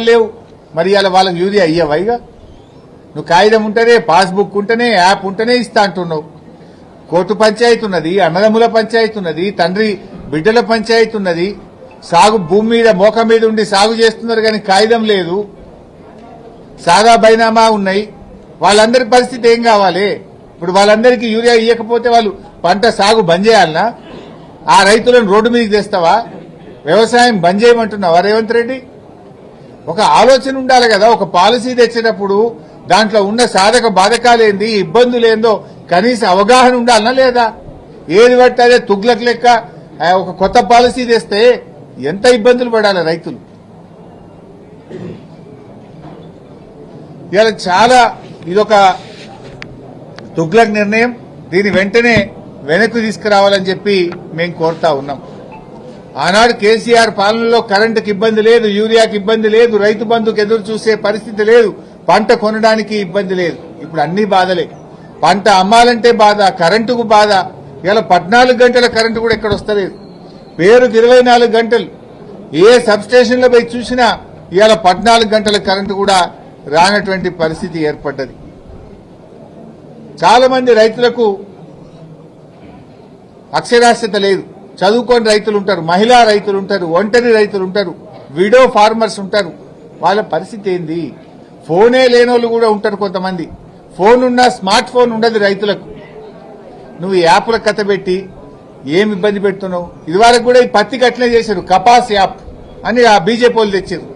లేవు మరి అలా వాళ్ళకి యూరియా అయ్యవైగా నువ్వు కాగితం ఉంటేనే పాస్బుక్ ఉంటేనే యాప్ ఉంటేనే ఇస్తా అంటున్నావు. కోర్టు పంచాయతీ ఉన్నది, అన్నదమ్ముల పంచాయతీ ఉన్నది, తండ్రి బిడ్డల పంచాయతీ ఉన్నది. సాగు భూమి మీద మోక మీద ఉండి సాగు చేస్తున్నారు కానీ కాగితం లేదు, సాదా బైనామా ఉన్నాయి. వాళ్ళందరి పరిస్థితి ఏం కావాలి? ఇప్పుడు వాళ్ళందరికీ యూరియా ఇవ్వకపోతే వాళ్ళు పంట సాగు బంద్ చేయాలనా? ఆ రైతులను రోడ్డు మీదకి తెస్తావా? వ్యవసాయం బంద్ చేయమంటున్నావా రేవంత్ రెడ్డి? ఒక ఆలోచన ఉండాలి కదా. ఒక పాలసీ తెచ్చేటప్పుడు దాంట్లో ఉన్న సాధక బాధకాలేంది, ఇబ్బందులేందో కనీస అవగాహన ఉండాలనా లేదా? ఏది పడితే అదే తుగ్లక్ లెక్క ఒక కొత్త పాలసీ తెస్తే ఎంత ఇబ్బందులు పడాలి రైతులు. ఇవాళ చాలా ఇదొక తుగ్లక్ నిర్ణయం. దీని వెంటనే వెనక్కి తీసుకురావాలని చెప్పి మేము కోరుతా ఉన్నాం. ఆనాడు కేసీఆర్ పాలనలో కరెంటుకి ఇబ్బంది లేదు, యూరియాకి ఇబ్బంది లేదు, రైతు బంధుకు ఎదురు చూసే పరిస్థితి లేదు, పంట కొనడానికి ఇబ్బంది లేదు. ఇప్పుడు అన్ని బాధలే. పంట అమ్మాలంటే బాధ, కరెంటుకు బాధ. ఇలా 14 గంటల కరెంటు కూడా ఎక్కడ వస్తలేదు. పేరుకు 24 గంటలు. ఏ సబ్ స్టేషన్లో పోయి చూసినా ఇవాళ 14 గంటల కరెంటు కూడా రానటువంటి పరిస్థితి ఏర్పడ్డది. చాలా మంది రైతులకు అక్షరాస్యత లేదు. చదువుకోని రైతులు ఉంటారు, మహిళా రైతులు ఉంటారు, ఒంటరి రైతులు ఉంటారు, విడో ఫార్మర్స్ ఉంటారు. వాళ్ళ పరిస్థితి ఏంది? ఫోనే లేనోళ్ళు కూడా ఉంటారు కొంతమంది. ఫోన్ ఉన్నా స్మార్ట్ ఫోన్ ఉండదు రైతులకు. నువ్వు యాప్ల కథ పెట్టి ఏం ఇబ్బంది పెడుతున్నావు? ఇదివరకు కూడా ఈ పత్తికి అట్లే చేశారు, కపాస్ యాప్ అని ఆ బీజేపీ వాళ్ళు తెచ్చారు.